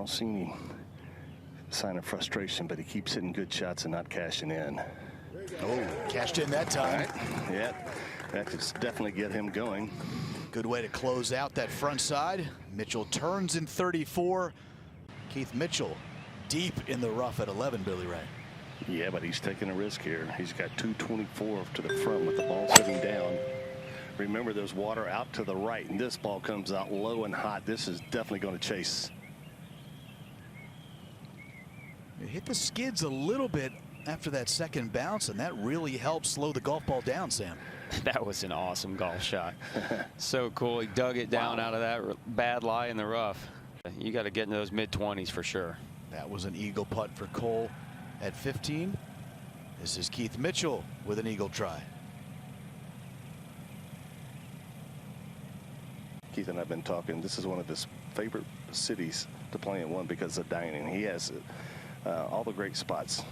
see any sign of frustration, but he keeps hitting good shots and not cashing in. Oh, cashed in that time. Right. Yeah, that could definitely get him going. Good way to close out that front side. Mitchell turns in 34. Keith Mitchell deep in the rough at 11, Billy Ray. Yeah, but he's taking a risk here. He's got 224 to the front with the ball sitting down. Remember, there's water out to the right, and this ball comes out low and hot. This is definitely going to chase. It hit the skids a little bit after that second bounce, and that really helped slow the golf ball down, Sam. That was an awesome golf shot. So cool. He dug it down out of that bad lie in the rough. You got to get into those mid-20s for sure. That was an eagle putt for Cole at 15. This is Keith Mitchell with an eagle try. Keith and I have been talking. This is one of his favorite cities to play in, one because of dining. He has all the great spots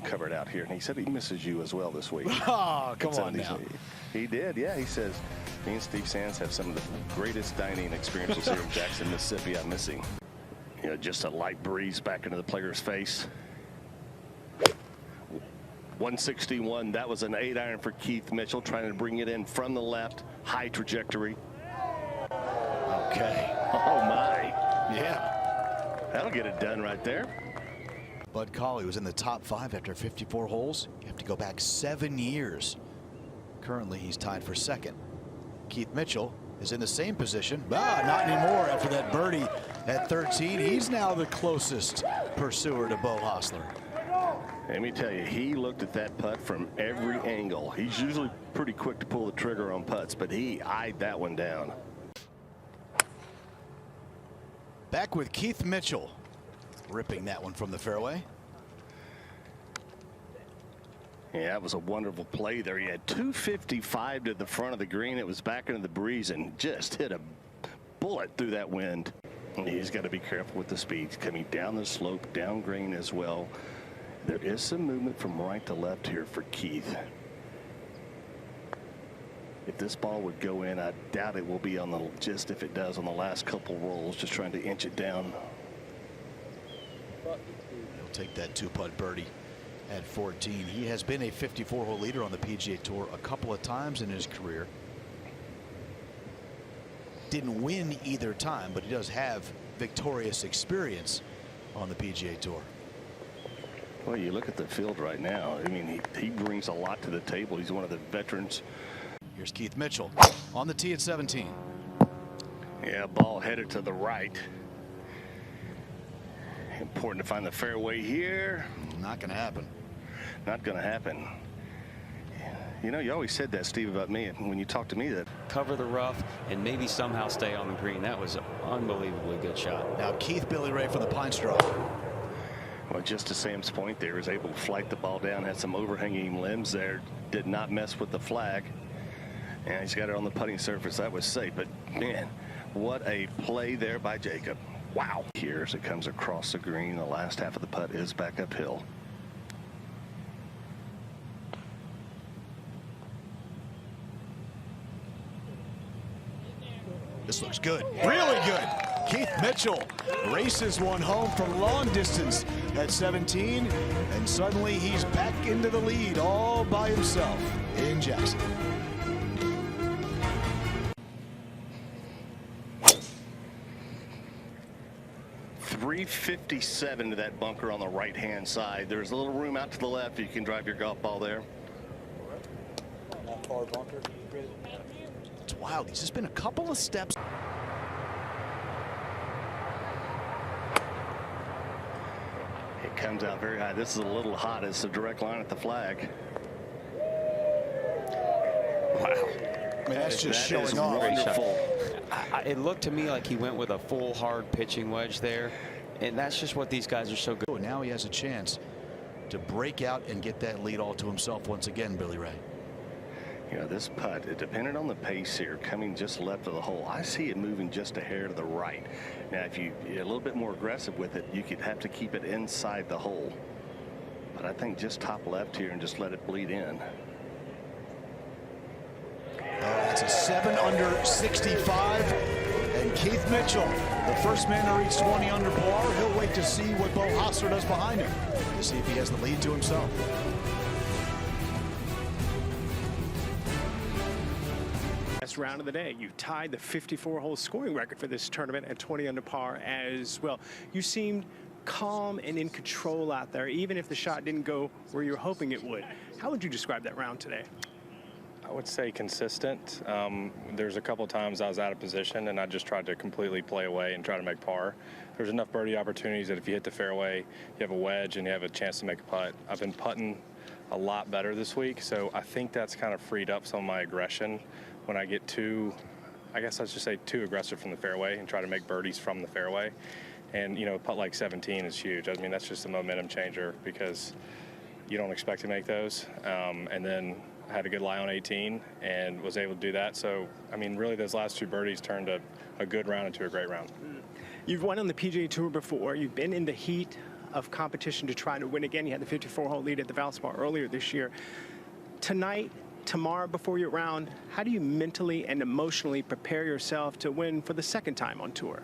covered out here, and he said he misses you as well this week. Oh, come on now. He did, yeah. He says, me and Steve Sands have some of the greatest dining experiences here in Jackson, Mississippi. I miss him. You know, just a light breeze back into the player's face. 161. That was an 8-iron for Keith Mitchell, trying to bring it in from the left. High trajectory. Okay. Oh, my. Yeah. That'll get it done right there. Bud Cauley was in the top 5 after 54 holes. You have to go back 7 years. Currently, he's tied for second. Keith Mitchell is in the same position. Not anymore after that birdie at 13. He's now the closest pursuer to Beau Hossler. Let me tell you, he looked at that putt from every angle. He's usually pretty quick to pull the trigger on putts, but he eyed that one down. Back with Keith Mitchell, ripping that one from the fairway. Yeah, that was a wonderful play there. He had 255 to the front of the green. It was back into the breeze and just hit a bullet through that wind. And he's got to be careful with the speed. Coming down the slope, down green as well. There is some movement from right to left here for Keith. If this ball would go in, I doubt it will be on the, just if it does on the last couple rolls, just trying to inch it down. He'll take that 2-putt birdie at 14. He has been a 54-hole leader on the PGA Tour a couple of times in his career. Didn't win either time, but he does have victorious experience on the PGA Tour. Well, you look at the field right now. I mean, he brings a lot to the table. He's one of the veterans. Here's Keith Mitchell on the tee at 17. Yeah, ball headed to the right. Important to find the fairway here. Not going to happen. Not going to happen. You know, you always said that, Steve, about me when you talked to me, that Cover the rough and maybe somehow stay on the green. That was an unbelievably good shot. Now Keith Billy Ray for the Pine Straw. Well, just to Sam's point there, was able to flight the ball down, had some overhanging limbs there, did not mess with the flag. And he's got it on the putting surface. That was safe. But, man, what a play there by Jacob. Wow. Here as it comes across the green, the last half of the putt is back uphill. This looks good. Really good. Keith Mitchell races one home from long distance at 17, and suddenly he's back into the lead all by himself in Jackson. .357 to that bunker on the right-hand side. There's a little room out to the left. You can drive your golf ball there. That far bunker. It's wild. He's just been a couple of steps. It comes out very high. This is a little hot. It's a direct line at the flag. Wow. I mean, that's just that showing off. Wonderful. It looked to me like he went with a full hard pitching wedge there, and that's just what these guys are so good. Now he has a chance to break out and get that lead all to himself once again, Billy Ray. You know, this putt, it depended on the pace here, coming just left of the hole. I see it moving just a hair to the right. Now, if you're a little bit more aggressive with it, you could have to keep it inside the hole. But I think just top left here and just let it bleed in. That's a 7 under 65. And Keith Mitchell, the first man to reach 20 under par. He'll wait wait to see what Bo Hostler does behind him to see if he has the lead to himself. Best round of the day. You tied the 54-hole scoring record for this tournament at 20 under par as well. You seemed calm and in control out there, even if the shot didn't go where you were hoping it would. How would you describe that round today? I would say consistent. There's a couple times I was out of position and I just tried to completely play away and try to make par. There's enough birdie opportunities that if you hit the fairway, you have a wedge and you have a chance to make a putt. I've been putting a lot better this week, so I think that's kind of freed up some of my aggression when I get too, I guess let's just say too aggressive from the fairway and try to make birdies from the fairway. And, you know, a putt like 17 is huge. I mean, that's just a momentum changer because you don't expect to make those. And then I had a good lie on 18 and was able to do that. So, I mean, really those last two birdies turned a good round into a great round. You've won on the PGA Tour before. You've been in the heat of competition to try to win again. You had the 54-hole lead at the Valspar earlier this year. Tonight, tomorrow before your round, how do you mentally and emotionally prepare yourself to win for the second time on tour?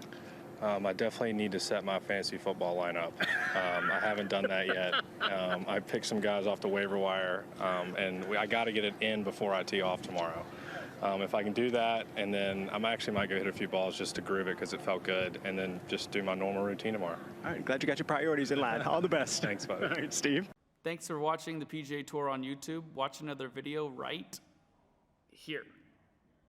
I definitely need to set my fantasy football lineup. I haven't done that yet. I picked some guys off the waiver wire, and I got to get it in before I tee off tomorrow. If I can do that, and then I actually might go hit a few balls just to groove it because it felt good, and then just do my normal routine tomorrow. All right, glad you got your priorities in line. All the best. Thanks, bud. All right, Steve. Thanks for watching the PGA Tour on YouTube. Watch another video right here.